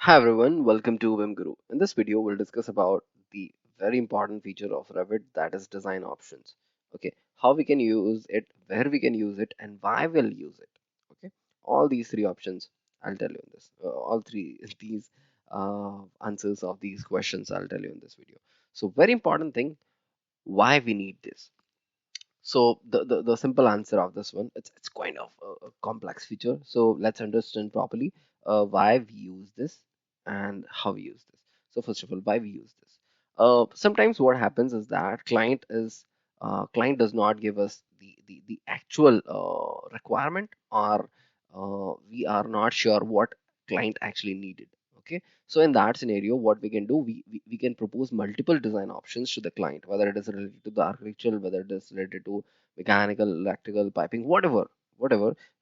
Hi everyone, welcome to BIM Guru. In this video, we'll discuss about the very important feature of Revit, that is design options. Okay, how we can use it, where we can use it, and why we'll use it. Okay, all these three options I'll tell you in this. All three these answers of these questions I'll tell you in this video. So very important thing, why we need this. So the simple answer of this one, it's kind of a complex feature. So let's understand properly why we use this and how we use this. So first of all, why we use this. Sometimes what happens is that client does not give us the actual requirement, or we are not sure what client actually needed. Okay, so in that scenario, what we can do, we can propose multiple design options to the client, whether it is related to the architectural, whether it is related to mechanical, electrical, piping, whatever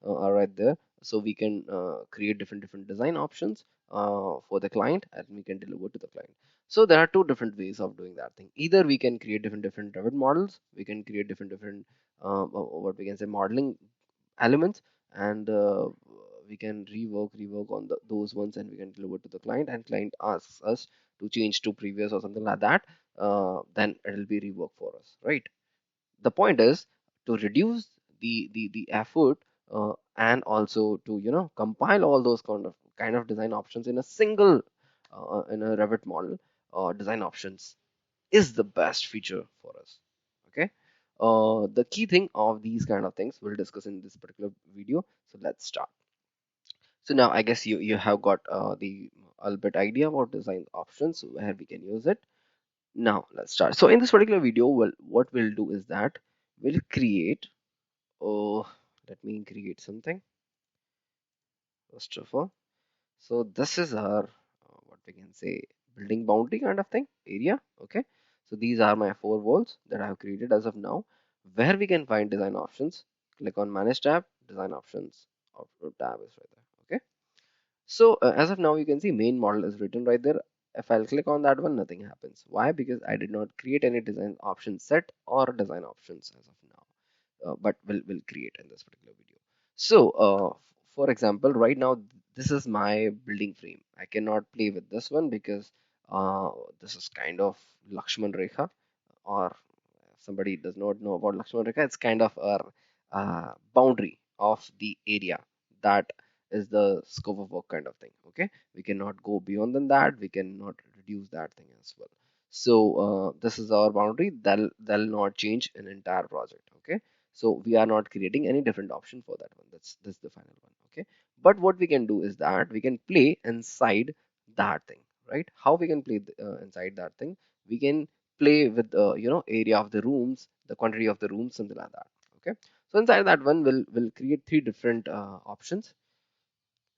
are right there. So we can create different design options for the client, and we can deliver to the client. So there are two different ways of doing that thing. Either we can create different Revit models, we can create different what we can say modeling elements, and we can rework on those ones, and we can deliver to the client, and client asks us to change to previous or something like that. Then it'll be rework for us, right? The point is to reduce the effort, and also to compile all those kind of design options in a single in a Revit model. Design options is the best feature for us. Okay. The key thing of these kind of things we'll discuss in this particular video. So let's start. So now I guess you have got the a little bit idea about design options where we can use it. Now let's start. So in this particular video, what we'll do is that we'll create. Oh, let me create something first of all. So this is our what we can say building boundary kind of thing area. Okay. So these are my four walls that I have created as of now. Where we can find design options, click on Manage tab, design options tab is right there. Okay. So as of now, you can see main model is written right there. If I'll click on that one, nothing happens. Why? Because I did not create any design option set or design options as of now. But we'll create in this particular video. So for example, right now this is my building frame. I cannot play with this one because this is kind of Lakshman Rekha, or somebody does not know about Lakshman Rekha, it's kind of our boundary of the area. That is the scope of work kind of thing. Okay, we cannot go beyond than that. We cannot reduce that thing as well. So this is our boundary. That'll not change an entire project. Okay, so we are not creating any different option for that one. That's the final one. Okay, but what we can do is that we can play inside that thing, right? How we can play inside that thing? We can play with area of the rooms, the quantity of the rooms, something like that. Okay, so inside that one we'll create three different options.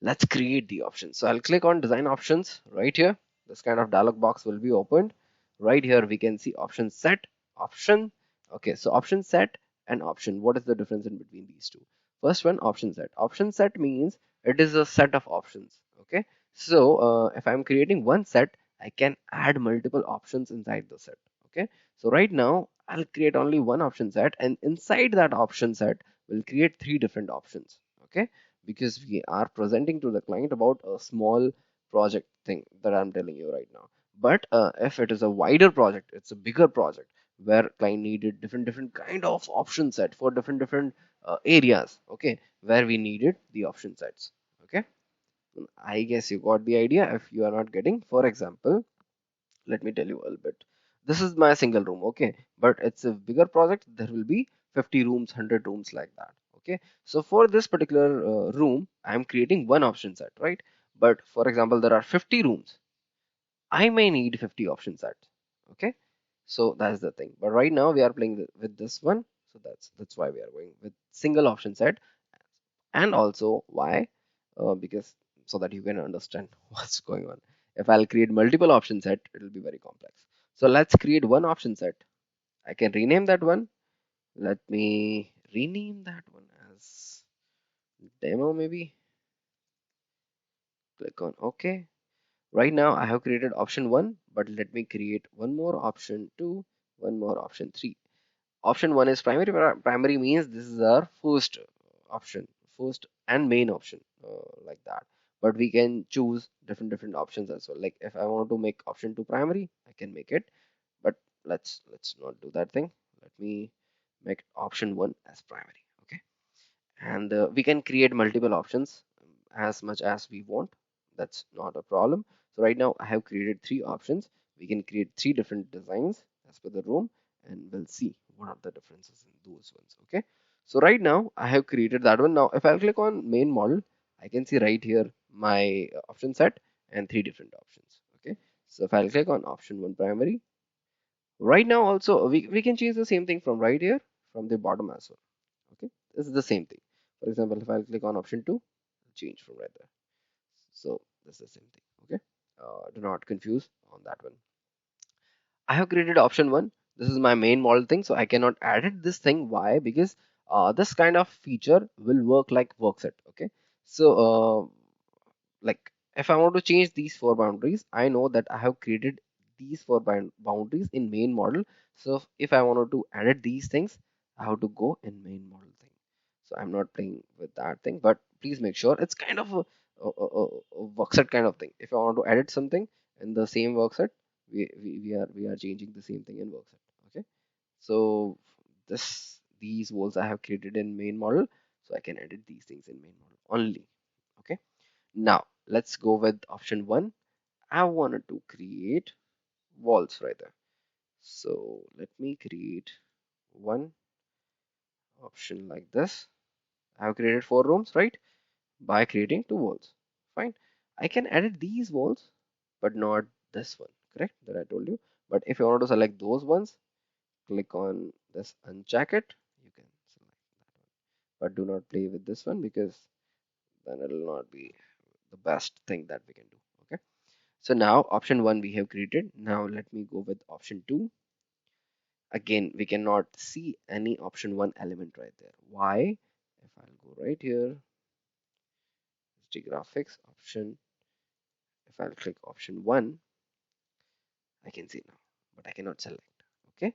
Let's create the options. So I'll click on design options right here. This kind of dialog box will be opened. Right here we can see option set, option. Okay, so option set and option, what is the difference in between these two? First one, option set. Option set means it is a set of options. Okay, so if I'm creating one set, I can add multiple options inside the set. Okay, so right now I'll create only one option set, and inside that option set we'll create three different options. Okay, because we are presenting to the client about a small project thing that I'm telling you right now. But if it is a wider project, it's a bigger project where client needed different kind of option set for different areas. Okay, where we needed the option sets. Okay, I guess you got the idea. If you are not getting, for example, let me tell you a little bit. This is my single room, okay, but it's a bigger project. There will be 50 rooms, 100 rooms, like that. Okay, so for this particular room I'm creating one option set, right? But for example, there are 50 rooms. I may need 50 option sets. Okay, so that's the thing. But right now we are playing with this one, so that's why we are going with single option set. And also why? Because so that you can understand what's going on. If I'll create multiple option set, it will be very complex. So let's create one option set. I can rename that one. Let me rename that one as demo, maybe. Click on OK. Right now I have created option 1, but let me create one more option 2, one more option 3. Option 1 is primary. Primary means this is our first option, first and main option, like that. but we can choose different options as well. Like if I want to make option 2 primary, I can make it, but let's not do that thing. Let me make option 1 as primary. Okay, and we can create multiple options as much as we want. That's not a problem. So right now I have created 3 options. We can create 3 different designs as per the room, and we'll see what are the differences in those ones. Okay, so right now I have created that one. Now if I click on main model, I can see right here my option set and 3 different options. Okay, so if I'll click on option 1 primary, right now also we can change the same thing from right here from the bottom as well. Okay, this is the same thing. For example, if I click on option 2, change from right there. So this is the same thing. Okay, do not confuse on that one. I have created option 1. This is my main model thing, so I cannot edit this thing. Why? Because this kind of feature will work like work set. Okay, so like if I want to change these 4 boundaries, I know that I have created these 4 boundaries in main model. So if I wanted to edit these things, I have to go in main model thing. So I'm not playing with that thing, but please make sure it's kind of a work set kind of thing. If I want to edit something in the same work set, we are changing the same thing in work set. Okay, so these walls I have created in main model, so I can edit these things in main model only. Okay, now let's go with option 1. I wanted to create walls right there. So let me create one option like this. I have created 4 rooms, right? By creating 2 walls. Fine. I can edit these walls, but not this one, correct? That I told you. But if you want to select those ones, click on this uncheck it. You can select that one. But do not play with this one because then it will not be the best thing that we can do. Okay. So now option 1 we have created. Now let me go with option 2. Again, we cannot see any option 1 element right there. Why? If I'll go right here, the graphics option, if I'll click option 1, I can see now, but I cannot select. Okay.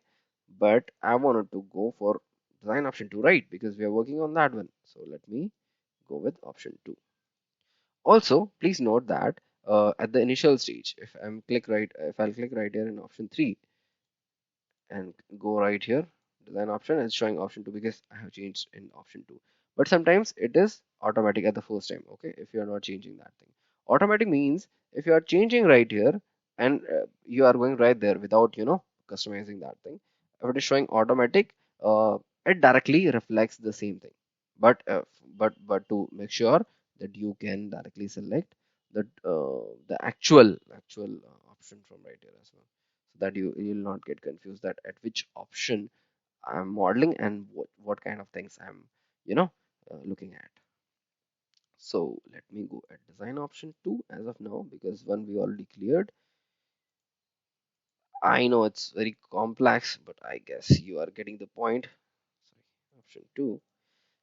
But I wanted to go for design option 2, right? Because we are working on that one. So let me go with option 2. Also, please note that at the initial stage, if I'll click right here in option 3, and go right here, design option, it's showing option 2 because I have changed in option 2. But sometimes it is automatic at the first time. Okay, if you are not changing that thing, automatic means if you are changing right here and you are going right there without customizing that thing, if it is showing automatic, it directly reflects the same thing. But to make sure that you can directly select the actual option from right here as well, so that you'll not get confused that at which option I'm modeling and what kind of things I'm you know looking at. So let me go at design option 2 as of now, because one we already cleared. I know it's very complex, but I guess you are getting the point. Sorry, option 2.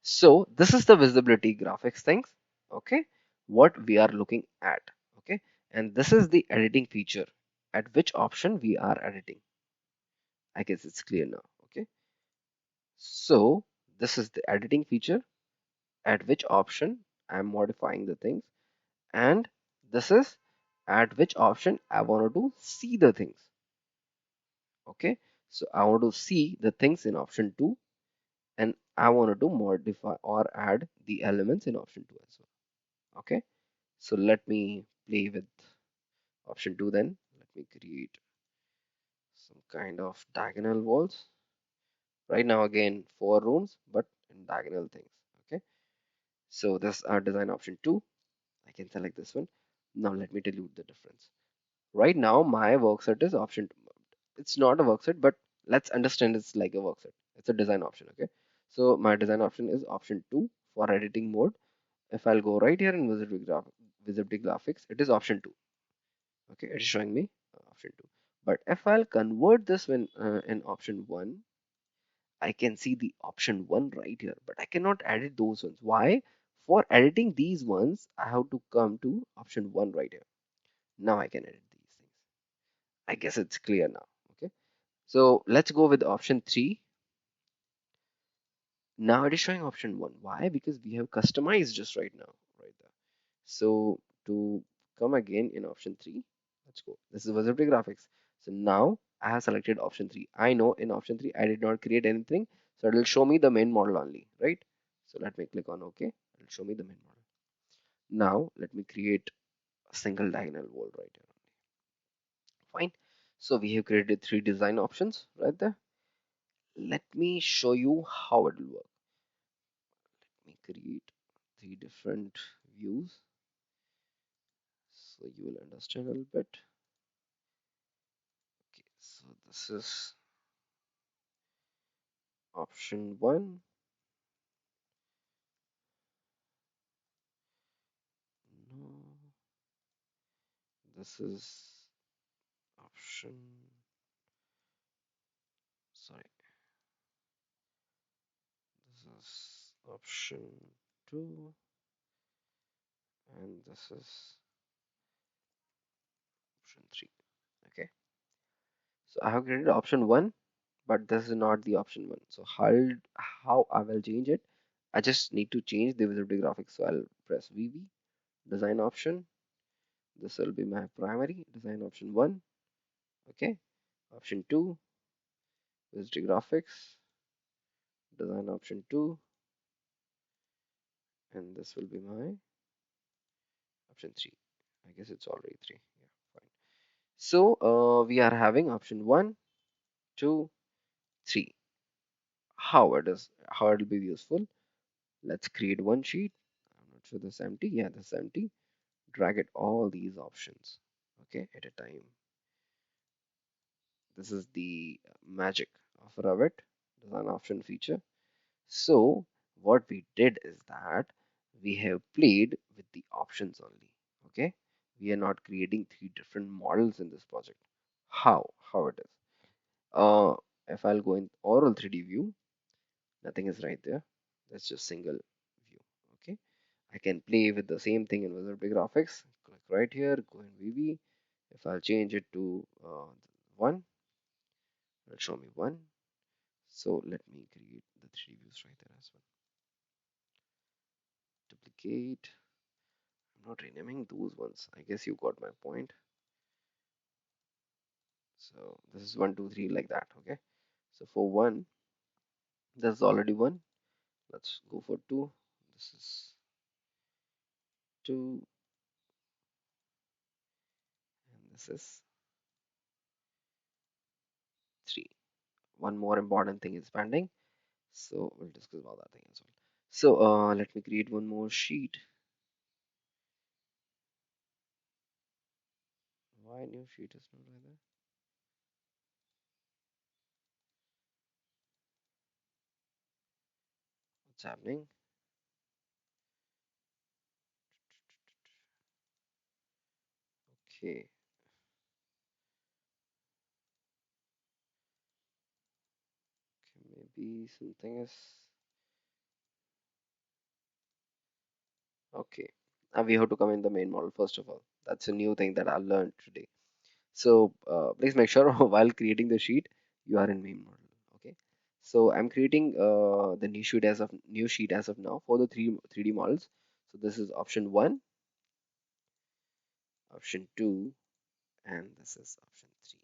So this is the visibility graphics things. Okay, what we are looking at. Okay, and this is the editing feature, at which option we are editing. I guess it's clear now. Okay, so this is the editing feature, at which option I'm modifying the things, and this is at which option I wanted to see the things. Okay, so I want to see the things in option 2, and I wanted to modify or add the elements in option 2 as well. Okay, so let me play with option 2 then. Let me create some kind of diagonal walls. Right now, again, 4 rooms, but in diagonal things. Okay, so this is our design option 2. I can select this one. Now let me tell you the difference. Right now, my work set is option 2. It's not a work set, but let's understand it's like a work set. It's a design option. Okay, so my design option is option 2 for editing mode. If I'll go right here in visibility graphics, it is option 2. Okay, it is showing me option 2. But if I'll convert this in option 1, I can see the option 1 right here, but I cannot edit those ones. Why? For editing these ones, I have to come to option 1 right here. Now I can edit these things. I guess it's clear now. Okay, so let's go with option 3. Now it is showing option 1. Why? Because we have customized just right now, right there. So to come again in option 3. Let's go. This is visibility graphics. So now I have selected option 3. I know in option 3 I did not create anything, so it will show me the main model only, right? So let me click on OK. It will show me the main model. Now let me create a single diagonal wall right here. Fine. So we have created 3 design options right there. Let me show you how it will work. Let me create 3 different views so you will understand a little bit. Okay, so this is option 1. No, this is option, sorry, this is option 2, and this is option 3. Okay, so I have created option 1, but this is not the option 1. So how I will change it? I just need to change the visibility graphics. So I'll press VV, design option. This will be my primary design option 1. Okay, option 2, visibility graphics, design option 2, and this will be my option 3. I guess it's already 3. Yeah, fine. So we are having option 1, 2, 3. How it will be useful? Let's create one sheet. I'm not sure this is empty. Yeah, this is empty. Drag it all these options, okay, at a time. This is the magic of Revit design option feature. So what we did is that we have played with the options only. Okay, we are not creating 3 different models in this project. How it is? Uh, if I'll go in oral 3D view, nothing is right there. That's just single view. Okay, I can play with the same thing in Visual Basic Graphics. Click right here, go in VB. If I'll change it to 1, it'll show me 1. So let me create the 3 views right there as well. Duplicate. I'm not renaming those ones. I guess you got my point. So this is 1, 2, 3 like that. Okay. So for 1, this is already 1. Let's go for 2. This is 2, and this is 3. One more important thing is pending. So we'll discuss about that thing as well. So let me create one more sheet. Why new sheet is not like that? What's happening? Okay. Okay, maybe something is okay. Now we have to come in the main model first of all. That's a new thing that I learned today. So please make sure while creating the sheet, you are in main model. Okay. So I'm creating the new sheet as of now for the 3D models. So this is option 1, option 2, and this is option 3.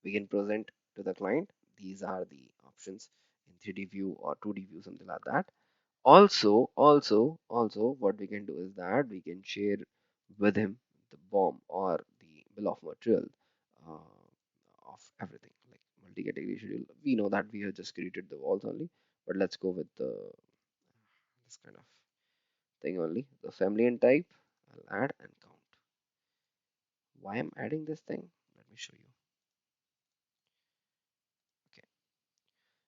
We can present to the client. These are the options in 3D view or 2D view, something like that. Also, what we can do is that we can share with him the BOM or the bill of material of everything like multi-category schedule. We know that we have just created the walls only, but let's go with this kind of thing only. The family and type, I'll add and count. Why I'm adding this thing? Let me show you. Okay.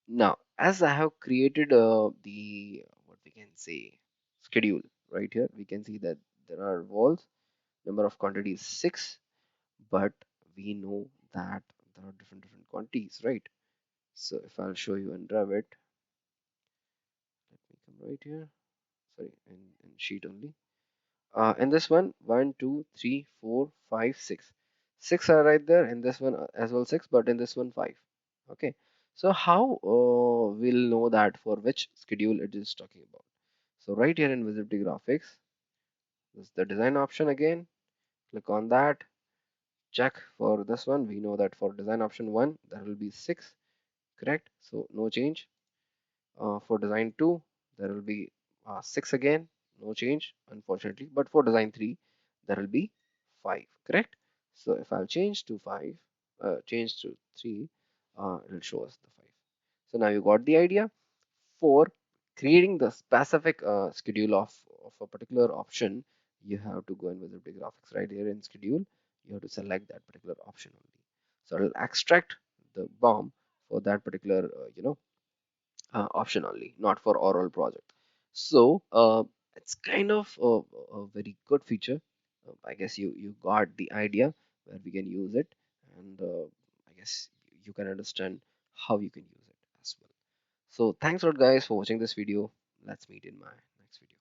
Now, as I have created the what we can say schedule right here, we can see that there are walls. Number of quantity is 6, but we know that there are different quantities, right? So if I'll show you in Revit, let me come right here. Sorry, in sheet only. In this one, 2, 3, 4, 5, 6. 6 are right there. In this one as well 6, but in this one 5. Okay. So how we'll know that for which schedule it is talking about? So right here in visibility graphics, This is the design option again. Click on that. Check for this one. We know that for design option 1, there will be 6, correct? So no change. For design 2, there will be 6 again, no change, unfortunately. But for design 3, there will be 5, correct? So if I'll change to 5, change to 3, it will show us the 5. So now you got the idea. For creating the specific schedule of a particular option, you have to go and visit the graphics right here in schedule. You have to select that particular option only. So it'll extract the BOM for that particular, option only, not for oral project. So it's kind of a very good feature. I guess you got the idea where we can use it, and I guess you can understand how you can use it as well. So thanks a lot, guys, for watching this video. Let's meet in my next video.